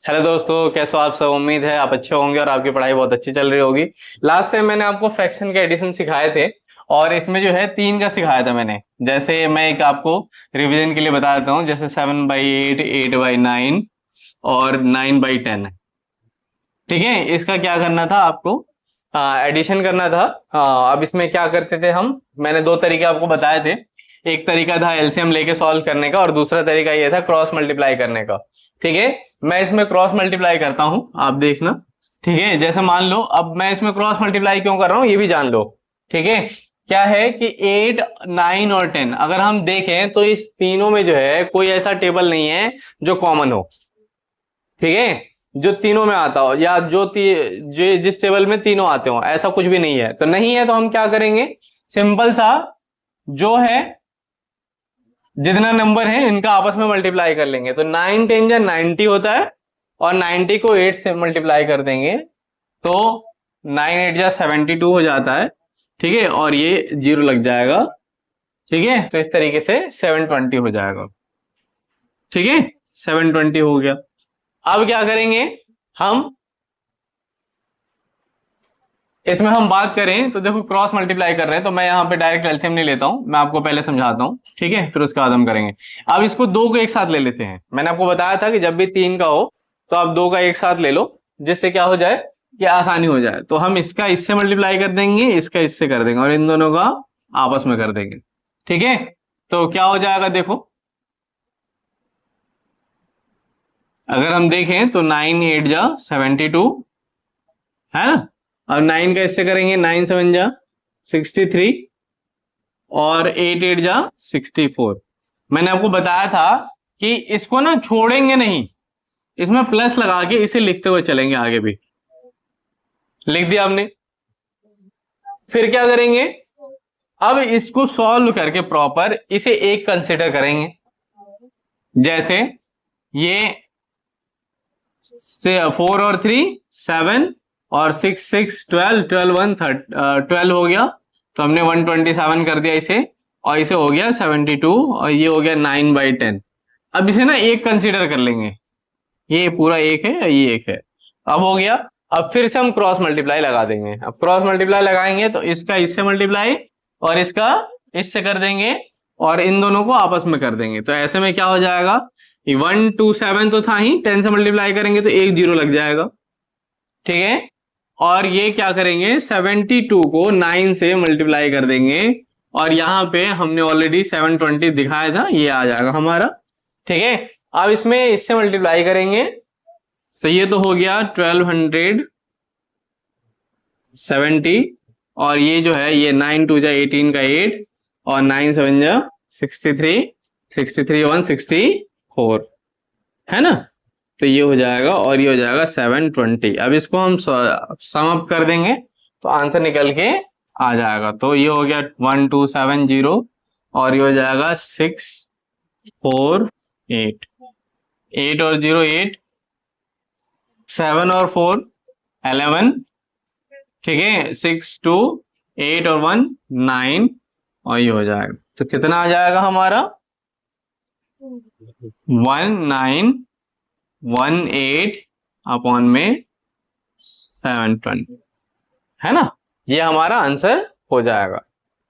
Hello दोस्तों, कैसे हो आप सब। उम्मीद है आप अच्छे होंगे और आपकी पढ़ाई बहुत अच्छी चल रही होगी। लास्ट टाइम मैंने आपको फ्रैक्शन के एडिशन सिखाए थे और इसमें जो है तीन का सिखाया था मैंने। जैसे मैं एक आपको रिवीजन के लिए बता देता हूँ, जैसे 7/8, 8/9 और 9/10। ठीक है, इसका क्या करना था आपको, एडिशन करना था। अब इसमें क्या करते थे हम, मैंने दो तरीके आपको बताए थे। एक तरीका था एलसीएम लेके सॉल्व करने का और दूसरा तरीका ये था क्रॉस मल्टीप्लाई करने का। ठीक है, मैं इसमें क्रॉस मल्टीप्लाई करता हूं, आप देखना। ठीक है, जैसे मान लो अब मैं इसमें क्रॉस मल्टीप्लाई क्यों कर रहा हूं ये भी जान लो। ठीक है, क्या है कि 8, 9 और 10 अगर हम देखें तो इस तीनों में जो है कोई ऐसा टेबल नहीं है जो कॉमन हो। ठीक है, जो तीनों में आता हो या जो जिस टेबल में तीनों आते हो ऐसा कुछ भी नहीं है। तो नहीं है तो हम क्या करेंगे, सिंपल सा जो है जितना नंबर है इनका आपस में मल्टीप्लाई कर लेंगे। तो 9 10 या 90 होता है और 90 को 8 से मल्टीप्लाई कर देंगे तो 9 8 या 72 हो जाता है। ठीक है, और ये जीरो लग जाएगा। ठीक है, तो इस तरीके से 720 हो जाएगा। ठीक है, 720 हो गया। अब क्या करेंगे हम, इसमें हम बात करें तो देखो क्रॉस मल्टीप्लाई कर रहे हैं तो मैं यहाँ पे डायरेक्ट एलसीएम नहीं लेता हूँ, मैं आपको पहले समझाता हूँ। ठीक है, फिर उसके बाद हम करेंगे। अब इसको दो को एक साथ ले लेते हैं। मैंने आपको बताया था कि जब भी तीन का हो तो आप दो का एक साथ ले लो, जिससे क्या हो जाए कि आसानी हो जाए। तो हम इसका इससे मल्टीप्लाई कर देंगे, इसका इससे कर देंगे और इन दोनों का आपस में कर देंगे। ठीक है, तो क्या हो जाएगा देखो, अगर हम देखें तो 9 8 जा 72 है ना। और 9 का इससे करेंगे, 9 7 जा 63 और 8 8 जा 64। मैंने आपको बताया था कि इसको ना छोड़ेंगे नहीं, इसमें प्लस लगा के इसे लिखते हुए चलेंगे आगे भी। लिख दिया हमने। फिर क्या करेंगे, अब इसको सॉल्व करके प्रॉपर इसे एक कंसिडर करेंगे। जैसे ये 4 और 3 7 और 6 6 12 12 1 12 हो गया। तो हमने 127 कर दिया इसे, और इसे हो गया 72 और ये हो गया 9/10। अब इसे ना एक कंसीडर कर लेंगे, ये पूरा एक है ये एक है। अब हो गया। अब फिर से हम क्रॉस मल्टीप्लाई लगा देंगे। अब क्रॉस मल्टीप्लाई लगाएंगे तो इसका इससे मल्टीप्लाई और इसका इससे कर देंगे और इन दोनों को आपस में कर देंगे। तो ऐसे में क्या हो जाएगा, 127 तो था ही, 10 से मल्टीप्लाई करेंगे तो एक जीरो लग जाएगा। ठीक है, और ये क्या करेंगे 72 को 9 से मल्टीप्लाई कर देंगे और यहाँ पे हमने ऑलरेडी 720 दिखाया था, ये आ जाएगा हमारा। ठीक है, अब इसमें इससे मल्टीप्लाई करेंगे तो ये तो हो गया 1270 और ये जो है ये 9 2 जा 18 का 8 और 9 7 जा 63 63 1 64 है ना। तो ये हो जाएगा और ये हो जाएगा 720। अब इसको हम सम अप कर देंगे तो आंसर निकल के आ जाएगा। तो ये हो गया 1270 और ये हो जाएगा 648। 8 और 0 8, 7 और 4 11। ठीक है, 6 2 8 और 1 9 और ये हो जाएगा। तो कितना आ जाएगा हमारा 1918 अपॉन में 720 है ना। ये हमारा आंसर हो जाएगा।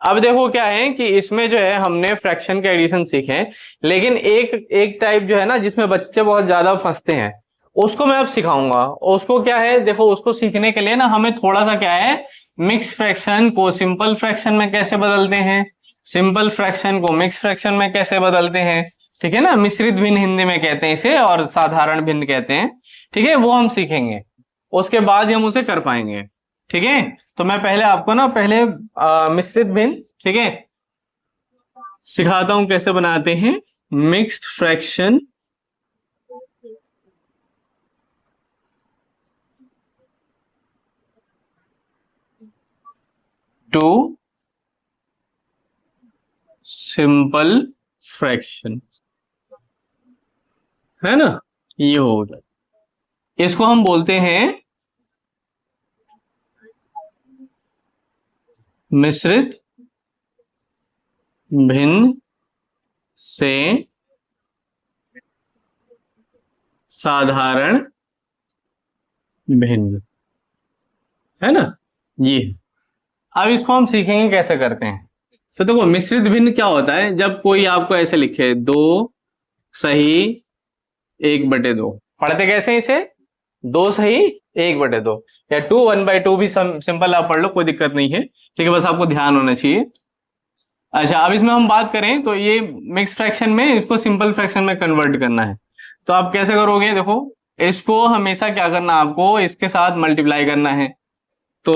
अब देखो क्या है कि इसमें जो है हमने फ्रैक्शन के एडिशन सीखे हैं, लेकिन एक एक टाइप जो है ना जिसमें बच्चे बहुत ज्यादा फंसते हैं, उसको मैं अब सिखाऊंगा। उसको क्या है देखो, उसको सीखने के लिए ना हमें थोड़ा सा क्या है, मिक्स फ्रैक्शन को सिंपल फ्रैक्शन में कैसे बदलते हैं, सिंपल फ्रैक्शन को मिक्स फ्रैक्शन में कैसे बदलते हैं। ठीक है ना, मिश्रित भिन्न हिंदी में कहते हैं इसे और साधारण भिन्न कहते हैं। ठीक है, वो हम सीखेंगे, उसके बाद ही हम उसे कर पाएंगे। ठीक है, तो मैं पहले आपको ना पहले मिश्रित भिन्न, ठीक है, सिखाता हूं कैसे बनाते हैं mixed fraction to simple fraction, है ना। ये होगा, इसको हम बोलते हैं मिश्रित भिन्न से साधारण भिन्न, है ना ये। अब इसको हम सीखेंगे कैसे करते हैं। तो देखो मिश्रित भिन्न क्या होता है, जब कोई आपको ऐसे लिखे 2 सही 1/2, पढ़ते कैसे हैं इसे, 2 सही 1/2, या 2 1/2 भी सिंपल आप पढ़ लो, कोई दिक्कत नहीं है, ठीक है, बस आपको ध्यान होना चाहिए। अच्छा, अब इसमें हम बात करें तो ये मिक्स फ्रैक्शन में इसको सिंपल फ्रैक्शन में कन्वर्ट करना है। तो आप कैसे करोगे, देखो इसको हमेशा क्या करना, आपको इसके साथ मल्टीप्लाई करना है। तो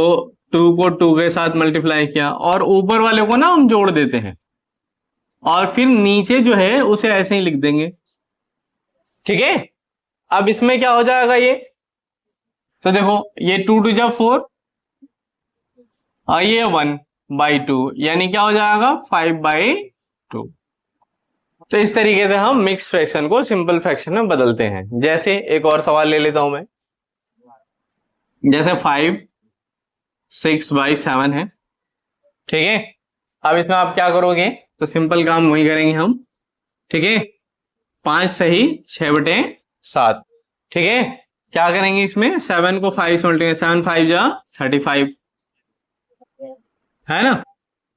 2 को 2 के साथ मल्टीप्लाई किया, और ऊपर वाले को ना हम जोड़ देते हैं, और फिर नीचे जो है उसे ऐसे ही लिख देंगे, ठीक है। अब इसमें क्या हो जाएगा ये, तो देखो ये 2 2 जा 4, और ये 1/2, यानी क्या हो जाएगा 5/2। तो इस तरीके से हम मिक्स फ्रैक्शन को सिंपल फ्रैक्शन में बदलते हैं। जैसे एक और सवाल ले लेता हूं मैं, जैसे 5 6/7 है, ठीक है। अब इसमें आप क्या करोगे, तो सिंपल काम वही करेंगे हम, ठीक है। 5 सही 6/7, ठीक है। क्या करेंगे इसमें, 7 को 5 से मल्टीप्लाई, 7 5 जा 35, है ना।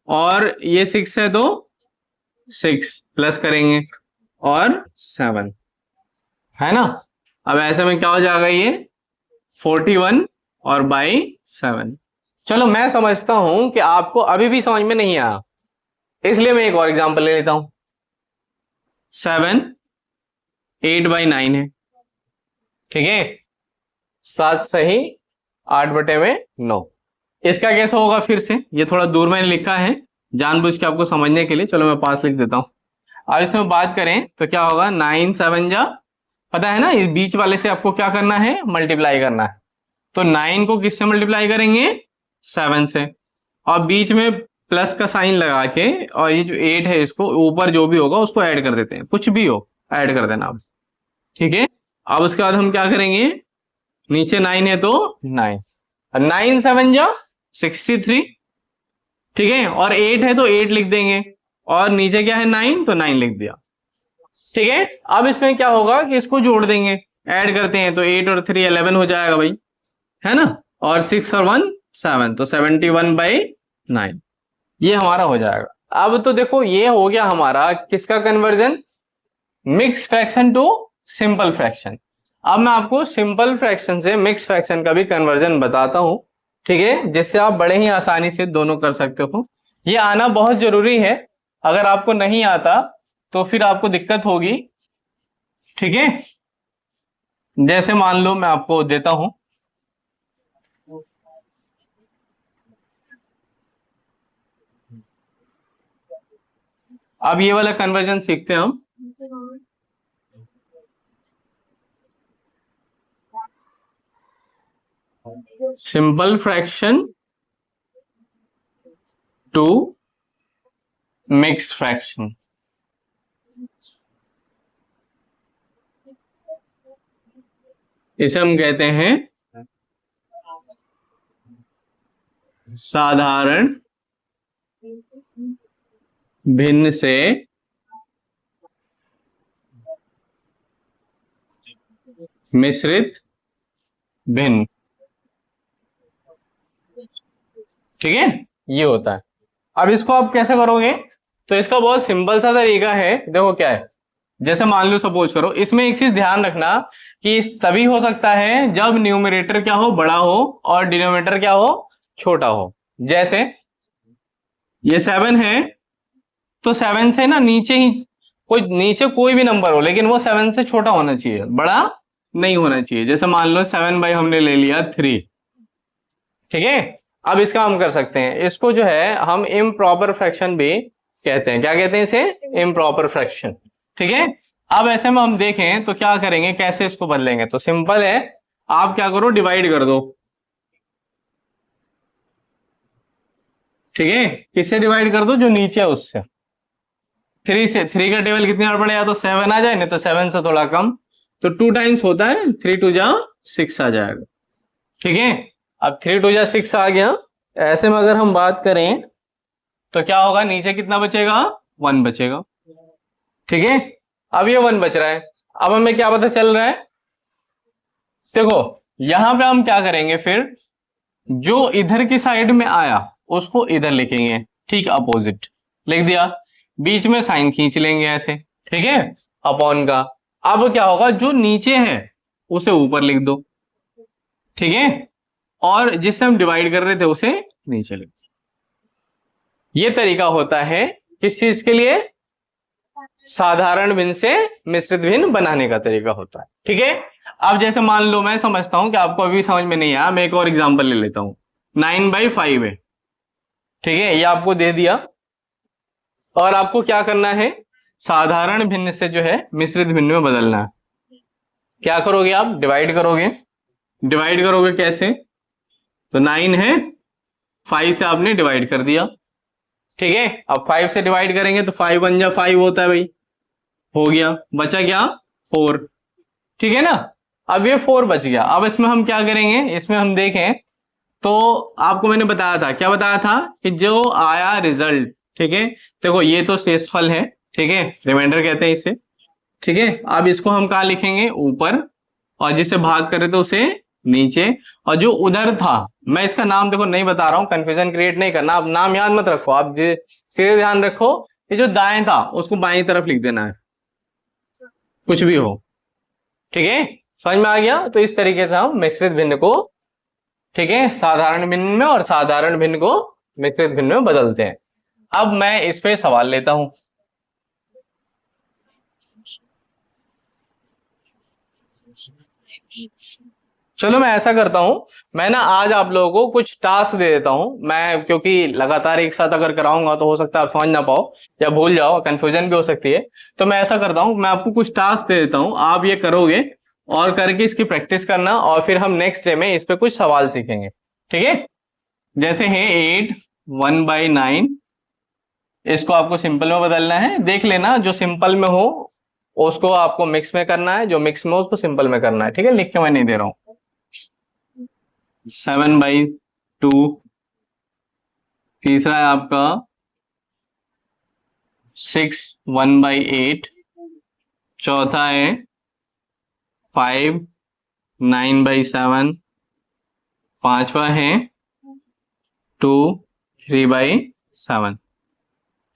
और ये 6 है तो 6 प्लस करेंगे और 7, है ना। अब ऐसे में क्या हो जाएगा ये 41 और बाई 7। चलो मैं समझता हूं कि आपको अभी भी समझ में नहीं आया, इसलिए मैं एक और एग्जांपल ले लेता हूं। 7 8/9 है, ठीक है। 7 सही 8/9। इसका कैसा होगा, फिर से ये थोड़ा दूर मैंने लिखा है जानबूझ के आपको समझने के लिए, चलो मैं पास लिख देता हूं। अब इसमें बात करें तो क्या होगा, 9 7 जा, पता है ना, इस बीच वाले से आपको क्या करना है, मल्टीप्लाई करना है। तो 9 को किससे मल्टीप्लाई करेंगे, 7 से, और बीच में प्लस का साइन लगा के, और ये जो 8 है इसको ऊपर जो भी होगा उसको ऐड कर देते हैं, कुछ भी हो ऐड कर देना आप, ठीक है। अब उसके बाद हम क्या करेंगे, नीचे 9 है तो 9, 9 7 जा 63, ठीक है। और 8 है तो 8 लिख देंगे, और नीचे क्या है 9, तो 9 लिख दिया, ठीक है। अब इसमें क्या होगा कि इसको जोड़ देंगे, ऐड करते हैं, तो 8 और 3 11 हो जाएगा भाई, है ना। और 6 और 1 7, तो 71/9 ये हमारा हो जाएगा। अब तो देखो ये हो गया हमारा किसका conversion, mix fraction to simple fraction. अब मैं आपको सिंपल फ्रैक्शन से मिक्स फ्रैक्शन का भी कन्वर्जन बताता हूं, ठीक है, जिससे आप बड़े ही आसानी से दोनों कर सकते हो। ये आना बहुत जरूरी है, अगर आपको नहीं आता तो फिर आपको दिक्कत होगी, ठीक है। जैसे मान लो मैं आपको देता हूं, अब ये वाला कन्वर्जन सीखते हैं हम। Simple fraction to mixed fraction. इसे हम कहते हैं साधारण भिन्न से मिश्रित भिन्न, ठीक है, ये होता है। अब इसको आप कैसे करोगे, तो इसका बहुत सिंपल सा तरीका है, देखो क्या है। जैसे मान लो सपोज करो, इसमें एक चीज ध्यान रखना कि तभी हो सकता है जब न्यूमरेटर क्या हो, बड़ा हो, और डिनोमिनेटर क्या हो, छोटा हो। जैसे ये 7 है, तो 7 से ना नीचे ही नीचे कोई भी नंबर हो, लेकिन वो 7 से छोटा होना चाहिए, बड़ा नहीं होना चाहिए। जैसे मान लो 7 बाई हमने ले लिया 3, ठीक है। अब इसका हम कर सकते हैं, इसको जो है हम इम्प्रॉपर फ्रैक्शन भी कहते हैं। क्या कहते हैं इसे, इम्प्रॉपर फ्रैक्शन, ठीक है। अब ऐसे में हम देखें तो क्या करेंगे, कैसे इसको बदलेंगे, तो सिंपल है, आप क्या करो, डिवाइड कर दो, ठीक है। किससे डिवाइड कर दो, जो नीचे है उससे। 3 से, 3 का टेबल कितनी बार पड़ेगा, तो 7 आ जाए, नहीं तो 7 से थोड़ा कम, तो 2 टाइम्स होता है, 3 2 जा 6 आ जाएगा, ठीक है। अब 3 2 जा 6 आ गया। ऐसे में अगर हम बात करें तो क्या होगा, नीचे कितना बचेगा, 1 बचेगा, ठीक है। अब ये 1 बच रहा है। अब हमें क्या पता चल रहा है, देखो यहां पे हम क्या करेंगे फिर, जो इधर की साइड में आया उसको इधर लिखेंगे, ठीक अपोजिट लिख दिया, बीच में साइन खींच लेंगे ऐसे, ठीक है, अपॉन का। अब क्या होगा, जो नीचे है उसे ऊपर लिख दो, ठीक है, और जिससे हम डिवाइड कर रहे थे उसे नीचे लिख दो। ये तरीका होता है किस चीज के लिए, साधारण भिन्न से मिश्रित भिन्न बनाने का तरीका होता है, ठीक है। अब जैसे मान लो, मैं समझता हूं कि आपको अभी समझ में नहीं आया, मैं एक और एग्जांपल ले लेता हूं। 9/5 है, ठीक है, ये आपको दे दिया, और आपको क्या करना है, साधारण भिन्न से जो है मिश्रित भिन्न में बदलना है। क्या करोगे आप, डिवाइड करोगे। डिवाइड करोगे कैसे, तो 9 है, 5 से आपने डिवाइड कर दिया, ठीक है। अब 5 से डिवाइड करेंगे तो 5 1 जा 5 होता है भाई, हो गया, बचा क्या 4, ठीक है ना। अब ये 4 बच गया। अब इसमें हम क्या करेंगे, इसमें हम देखें तो आपको मैंने बताया था, क्या बताया था, कि जो आया रिजल्ट, ठीक है, देखो ये तो शेषफल है, ठीक है, रिमाइंडर कहते हैं इसे, ठीक है। अब इसको हम कहाँ लिखेंगे, ऊपर, और जिसे भाग करे तो उसे नीचे, और जो उधर था, मैं इसका नाम देखो नहीं बता रहा हूं, कंफ्यूजन क्रिएट नहीं करना, आप नाम याद मत रखो, आप सीधे ध्यान रखो कि जो दाएं था उसको बाएं तरफ लिख देना है, कुछ भी हो, ठीक है, समझ में आ गया। तो इस तरीके से हम मिश्रित भिन्न को, ठीक है, साधारण भिन्न में और साधारण भिन्न को मिश्रित भिन्न में बदलते हैं। अब मैं इस पे सवाल लेता हूं। चलो मैं ऐसा करता हूं, मैं ना आज आप लोगों को कुछ टास्क दे देता हूं, मैं क्योंकि लगातार एक साथ अगर कराऊंगा तो हो सकता है आप समझ ना पाओ या भूल जाओ, कंफ्यूजन भी हो सकती है। तो मैं ऐसा करता हूं, मैं आपको कुछ टास्क दे देता हूं, आप ये करोगे और करके इसकी प्रैक्टिस करना, और फिर हम नेक्स्ट डे में इस पे कुछ सवाल सीखेंगे, ठीक है। जैसे है 8 1/9, इसको आपको सिंपल में बदलना है, देख लेना जो सिंपल में हो उसको आपको मिक्स में करना है, जो मिक्स में हो उसको सिंपल में करना है, ठीक है, लिख के मैं नहीं दे रहा हूं। 7/2, तीसरा है आपका 6 1/8, चौथा है 5 9/7, पांचवा है 2 3/7,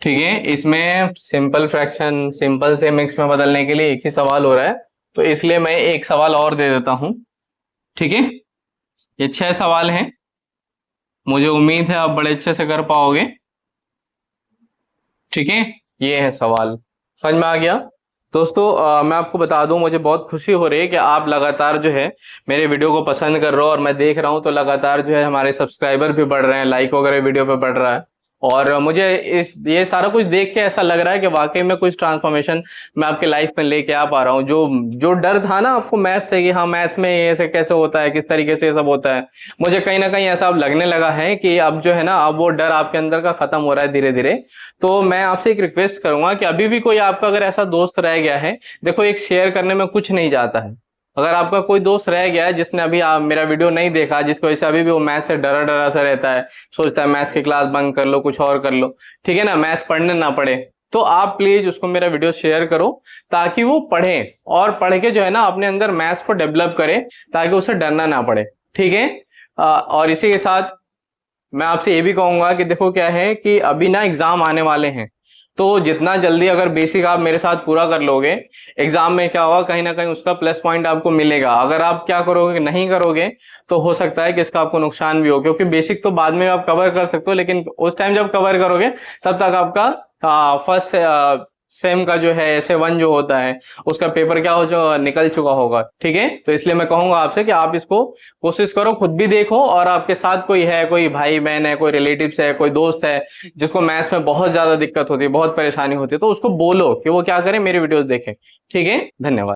ठीक है। इसमें सिंपल फ्रैक्शन सिंपल से मिक्स में बदलने के लिए एक ही सवाल हो रहा है, तो इसलिए मैं एक सवाल और दे देता हूं, ठीक है। ये 6 सवाल हैं, मुझे उम्मीद है आप बड़े अच्छे से कर पाओगे, ठीक है। ये है सवाल, समझ में आ गया दोस्तों। मैं आपको बता दूं, मुझे बहुत खुशी हो रही है कि आप लगातार जो है मेरे वीडियो को पसंद कर रहे हो, और मैं देख रहा हूं तो लगातार जो है हमारे सब्सक्राइबर भी बढ़ रहे हैं, लाइक वगैरह वीडियो पे बढ़ रहा है, और मुझे ये सारा कुछ देख के ऐसा लग रहा है कि वाकई में कुछ ट्रांसफॉर्मेशन मैं आपके लाइफ में लेके आ पा रहा हूँ। जो डर था ना आपको मैथ्स से कि हाँ मैथ्स में ये ऐसे कैसे होता है, किस तरीके से ये सब होता है, मुझे कहीं ना कहीं ऐसा अब लगने लगा है कि अब जो है ना, अब वो डर आपके अंदर का खत्म हो रहा है धीरे धीरे। तो मैं आपसे एक रिक्वेस्ट करूंगा कि अभी भी कोई आपका अगर ऐसा दोस्त रह गया है, देखो एक शेयर करने में कुछ नहीं जाता है, अगर आपका कोई दोस्त रह गया है जिसने अभी मेरा वीडियो नहीं देखा, जिसकी वजह से अभी भी वो मैथ्स से डरा डरा सा रहता है, सोचता है मैथ्स की क्लास बंक कर लो, कुछ और कर लो, ठीक है ना, मैथ्स पढ़ने ना पड़े, तो आप प्लीज उसको मेरा वीडियो शेयर करो, ताकि वो पढ़े और पढ़ के जो है ना अपने अंदर मैथ्स को डेवलप करे, ताकि उसे डरना ना पड़े, ठीक है। और इसी के साथ मैं आपसे ये भी कहूंगा कि देखो क्या है कि अभी ना एग्जाम आने वाले हैं, तो जितना जल्दी अगर बेसिक आप मेरे साथ पूरा कर लोगे, एग्जाम में क्या होगा, कहीं ना कहीं उसका प्लस पॉइंट आपको मिलेगा। अगर आप क्या करोगे, नहीं करोगे, तो हो सकता है कि इसका आपको नुकसान भी हो, क्योंकि बेसिक तो बाद में आप कवर कर सकते हो, लेकिन उस टाइम जब कवर करोगे तब तक आपका फर्स्ट सेम का जो है SA1 जो होता है उसका पेपर क्या हो जो निकल चुका होगा, ठीक है। तो इसलिए मैं कहूंगा आपसे कि आप इसको कोशिश करो, खुद भी देखो, और आपके साथ कोई है, कोई भाई बहन है, कोई रिलेटिव्स है, कोई दोस्त है जिसको मैथ्स में बहुत ज्यादा दिक्कत होती है, बहुत परेशानी होती है, तो उसको बोलो कि वो क्या करे, मेरी वीडियोस देखे, ठीक है। धन्यवाद।